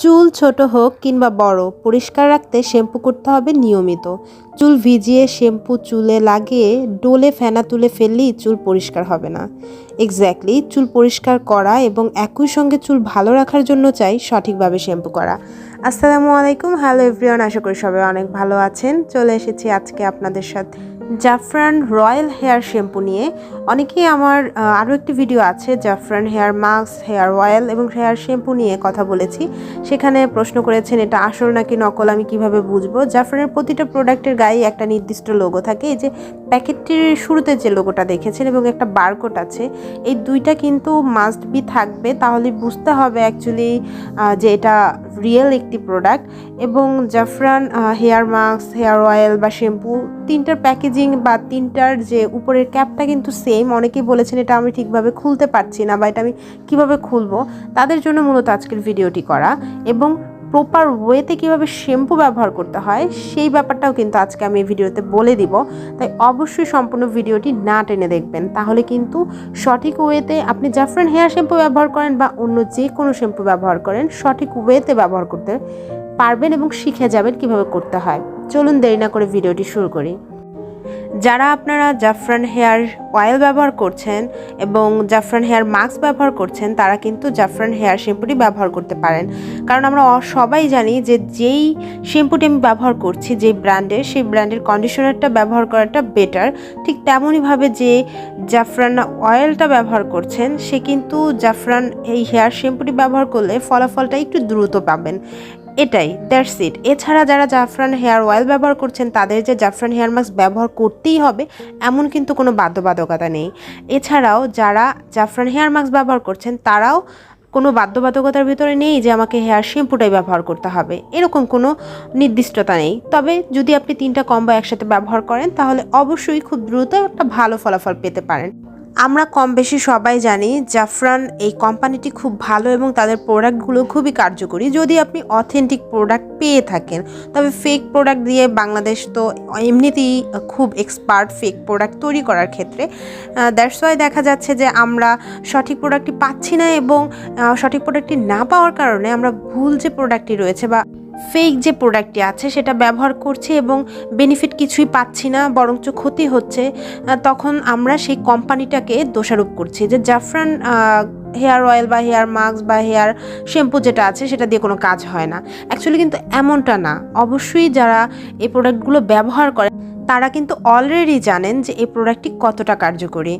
চুল ছোট হোক কিংবা বড়, পরিষ্কার রাখতে শ্যাম্পু করতে হবে নিয়মিত। চুল ভিজিয়ে শ্যাম্পু চুলে লাগিয়ে ডোলে ফেনা তুলে ফেললেই চুল পরিষ্কার হবে না। এক্স্যাক্টলি, চুল পরিষ্কার করা এবং একই সঙ্গে চুল ভালো রাখার জন্য চাই সঠিকভাবে শ্যাম্পু করা। আসসালামু আলাইকুম, হ্যালো এভরিওয়ান, আশা করি সবাই অনেক ভালো আছেন। চলে এসেছি আজকে আপনাদের সাথে জাফরান রয়্যাল হেয়ার শ্যাম্পু নিয়ে। অনেকেই আমার আরও একটি ভিডিও আছে জাফরান হেয়ার মাস্ক, হেয়ার অয়েল এবং হেয়ার শ্যাম্পু নিয়ে কথা বলেছি। সেখানে প্রশ্ন করেছেন এটা আসল নাকি নকল, আমি কিভাবে বুঝবো। জাফরানের প্রতিটা প্রোডাক্টের গায়ে একটা নির্দিষ্ট লোগো থাকে। এই যে প্যাকেটটির শুরুতে যে লোগোটা দেখেছেন এবং একটা বারকোড আছে, এই দুইটা কিন্তু মাস্ট বি থাকবে, তাহলে বুঝতে হবে অ্যাকচুয়ালি যে এটা রিয়েল একটি প্রোডাক্ট। এবং জাফরান হেয়ার মাস্ক, হেয়ার অয়েল বা শ্যাম্পু তিনটার প্যাকেজিং বা তিনটার যে উপরের ক্যাপটা কিন্তু সেম। অনেকেই বলেছেন এটা আমি ঠিকভাবে খুলতে পারছি না বা এটা আমি কীভাবে খুলবো, তাদের জন্য মূলত আজকের ভিডিওটি করা। এবং প্রপার ওয়েতে কীভাবে শ্যাম্পু ব্যবহার করতে হয় সেই ব্যাপারটাও কিন্তু আজকে আমি এই ভিডিওতে বলে দিব। তাই অবশ্যই সম্পূর্ণ ভিডিওটি না টেনে দেখবেন, তাহলে কিন্তু সঠিক ওয়েতে আপনি জাফরান হেয়ার শ্যাম্পু ব্যবহার করেন বা অন্য যে কোনো শ্যাম্পু ব্যবহার করেন, সঠিক ওয়েতে ব্যবহার করতে পারবেন এবং শিখে যাবেন কীভাবে করতে হয়। চলুন দেরি না করে ভিডিওটি শুরু করি। যারা আপনারা জাফরান হেয়ার অয়েল ব্যবহার করছেন এবং জাফরান হেয়ার মাস্ক ব্যবহার করছেন, তারা কিন্তু জাফরান হেয়ার শ্যাম্পুটি ব্যবহার করতে পারেন। কারণ আমরা সবাই জানি যে যেই শ্যাম্পুটি আমি ব্যবহার করছি, যে ব্র্যান্ডের, সেই ব্র্যান্ডের কন্ডিশনারটা ব্যবহার করাটা বেটার। ঠিক তেমনইভাবে যে জাফরান অয়েলটা ব্যবহার করছেন, সে কিন্তু জাফরান এই হেয়ার শ্যাম্পুটি ব্যবহার করলে ফলাফলটা একটু দ্রুত পাবেন। এটাই, দ্যাটস ইট। এছাড়া যারা জাফরান হেয়ার অয়েল ব্যবহার করছেন, তাদের যে জাফরান হেয়ার মাস্ক ব্যবহার করতেই হবে এমন কিন্তু কোনো বাধ্যবাধকতা নেই। এছাড়াও যারা জাফরান হেয়ার মাস্ক ব্যবহার করছেন, তারাও কোনো বাধ্যবাধকতার ভিতরে নেই যে আমাকে হেয়ার শ্যাম্পুটাই ব্যবহার করতে হবে, এরকম কোনো নির্দিষ্টতা নেই। তবে যদি আপনি তিনটা কম্বো একসাথে ব্যবহার করেন, তাহলে অবশ্যই খুব দ্রুত একটা ভালো ফলাফল পেতে পারেন। আমরা কম বেশি সবাই জানি জাফরান এই কোম্পানিটি খুব ভালো এবং তাদের প্রোডাক্টগুলো খুবই কার্যকরী, যদি আপনি অথেন্টিক প্রোডাক্ট পেয়ে থাকেন। তবে ফেক প্রোডাক্ট দিয়ে বাংলাদেশ তো এমনিতেই খুব এক্সপার্ট ফেক প্রোডাক্ট তৈরি করার ক্ষেত্রে। দ্যাটস ওয়াই দেখা যাচ্ছে যে আমরা সঠিক প্রোডাক্টটি পাচ্ছি না, এবং সঠিক প্রোডাক্টটি না পাওয়ার কারণে আমরা ভুল যে প্রোডাক্টটি রয়েছে বা ফেক যে প্রোডাক্টটি আছে সেটা ব্যবহার করছি এবং বেনিফিট কিছুই পাচ্ছি না, বরঞ্চ ক্ষতি হচ্ছে। তখন আমরা সেই কোম্পানিটাকে দোষারোপ করছি যে জাফরান হেয়ার অয়েল বা হেয়ার মাস্ক বা হেয়ার শ্যাম্পু যেটা আছে সেটা দিয়ে কোনো কাজ হয় না। অ্যাকচুয়ালি কিন্তু এমনটা না। অবশ্যই যারা এই প্রোডাক্টগুলো ব্যবহার করে তারা কিন্তু অলরেডি জানেন যে এই প্রোডাক্টটি কতটা কার্যকরী,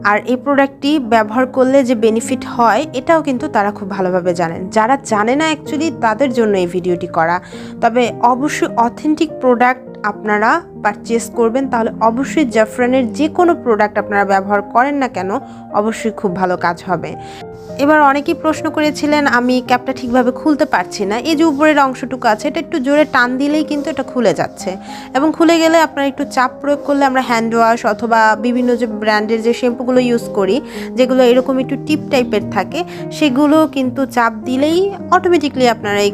আর এই প্রোডাক্টটি ব্যবহার করলে যে বেনিফিট হয় এটাও কিন্তু তারা খুব ভালোভাবে জানেন। যারা জানে না অ্যাকচুয়ালি তাদের জন্য এই ভিডিওটি করা। তবে অবশ্যই অথেন্টিক প্রোডাক্ট আপনারা পারচেস করবেন, তাহলে অবশ্যই জাফরানের যে কোনো প্রোডাক্ট আপনারা ব্যবহার করেন না কেন, অবশ্যই খুব ভালো কাজ হবে। এবার অনেকেই প্রশ্ন করেছিলেন আমি ক্যাপটা ঠিকভাবে খুলতে পারছি না। এই যে উপরের অংশটুকু আছে, এটা একটু জোরে টান দিলেই কিন্তু এটা খুলে যাচ্ছে, এবং খুলে গেলে আপনারা একটু চাপ প্রয়োগ করলে, আমরা হ্যান্ড ওয়াশ অথবা বিভিন্ন যে ব্র্যান্ডের যে শ্যাম্পুগুলো ইউজ করি, যেগুলো এরকম একটু টিপ টাইপের থাকে, সেগুলো কিন্তু চাপ দিলেই অটোমেটিকলি আপনারা এই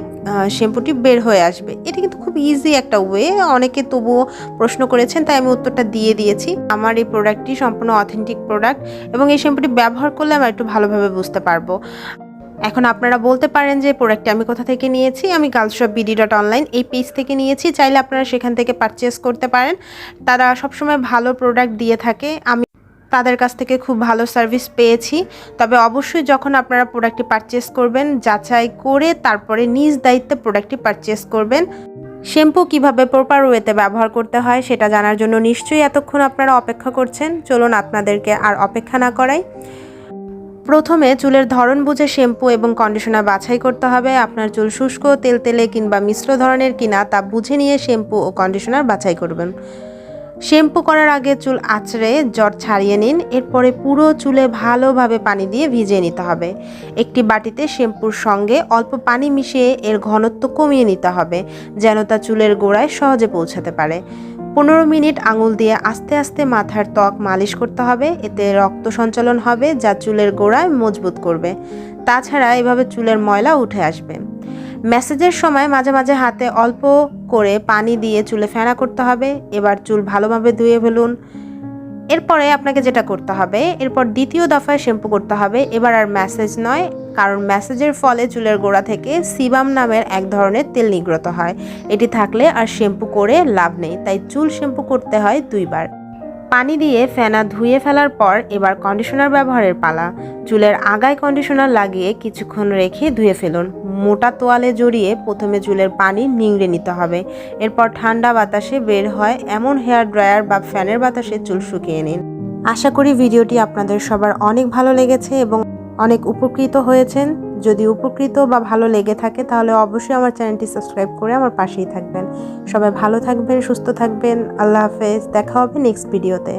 শ্যাম্পুটি বের হয়ে আসবে। এটা কিন্তু খুব ইজি একটা ওয়ে। অনেকে তবুও প্রশ্ন করেছেন, তাই আমি উত্তরটা দিয়ে দিয়েছি। আমার এই প্রোডাক্টটি সম্পূর্ণ অথেন্টিক প্রোডাক্ট এবং এই শ্যাম্পুটি ব্যবহার করলে আমরা একটু ভালোভাবে বুঝতে পারবো। এখন আপনারা বলতে পারেন যে প্রোডাক্টটি আমি কোথা থেকে নিয়েছি। আমি girlshopbd.online এই পেজ থেকে নিয়েছি। চাইলে আপনারা সেখান থেকে পারচেস করতে পারেন। তারা সবসময় ভালো প্রোডাক্ট দিয়ে থাকে, আমি তাদের কাছ থেকে খুব ভালো সার্ভিস পেয়েছি। তবে অবশ্যই যখন আপনারা প্রোডাক্টটি পারচেস করবেন, যাচাই করে তারপরে নিজ দায়িত্বে প্রোডাক্টটি পারচেস করবেন। শ্যাম্পু কিভাবে প্রপার ওয়েতে ব্যবহার করতে হয় সেটা জানার জন্য নিশ্চয়ই এতক্ষণ আপনারা অপেক্ষা করছেন। চলুন আপনাদেরকে আর অপেক্ষা না করাই। প্রথমে চুলের ধরন বুঝে শ্যাম্পু এবং কন্ডিশনার বাছাই করতে হবে। আপনার চুল শুষ্ক, তেলতেলে কিংবা মিশ্র ধরনের কিনা তা বুঝে নিয়ে শ্যাম্পু ও কন্ডিশনার বাছাই করবেন। শ্যাম্পু করার আগে চুল আঁচড়ে জট ছাড়িয়ে নিন। এরপরে পুরো চুলে ভালোভাবে পানি দিয়ে ভিজিয়ে নিতে হবে। একটি বাটিতে শ্যাম্পুর সঙ্গে অল্প পানি মিশিয়ে এর ঘনত্ব কমিয়ে নিতে হবে, যেন তা চুলের গোড়ায় সহজে পৌঁছাতে পারে। 15 মিনিট আঙুল দিয়ে আস্তে আস্তে মাথার ত্বক মালিশ করতে হবে। এতে রক্ত সঞ্চালন হবে, যা চুলের গোড়ায় মজবুত করবে। তাছাড়া এভাবে চুলের ময়লা উঠে আসবে। ম্যাসেজের সময় মাঝে মাঝে হাতে অল্প করে পানি দিয়ে চুলে ফেনা করতে হবে। এবার চুল ভালোভাবে ধুয়ে ফেলুন। এরপরে আপনাকে যেটা করতে হবে, এরপর দ্বিতীয় দফায় শ্যাম্পু করতে হবে। এবার আর ম্যাসেজ নয়, কারণ ম্যাসেজের ফলে চুলের গোড়া থেকে সিবাম নামের এক ধরনের তেল নির্গত হয়। এটি থাকলে আর শ্যাম্পু করে লাভ নেই, তাই চুল শ্যাম্পু করতে হয় 2 বার। পানি দিয়ে ফেনা ধুয়ে ফেলার পর এবার কন্ডিশনার ব্যবহারের পালা। চুলের আগায় কন্ডিশনার লাগিয়ে কিছুক্ষণ রেখে ধুয়ে ফেলুন। মোটা তোয়ালে জড়িয়ে প্রথমে চুলের পানি নিংড়ে নিতে হবে। এরপর ঠান্ডা বাতাসে বের হয় এমন হেয়ার ড্রায়ার বা ফ্যানের বাতাসে চুল শুকিয়ে নিন। আশা করি ভিডিওটি আপনাদের সবার অনেক ভালো লেগেছে এবং অনেক উপকৃত হয়েছেন। যদি উপকৃত বা ভালো লেগে থাকে তাহলে অবশ্যই আমার চ্যানেলটি সাবস্ক্রাইব করে আমার পাশেই থাকবেন। সবাই ভালো থাকবেন, সুস্থ থাকবেন। আল্লাহ হাফেজ। দেখা হবে নেক্সট ভিডিওতে।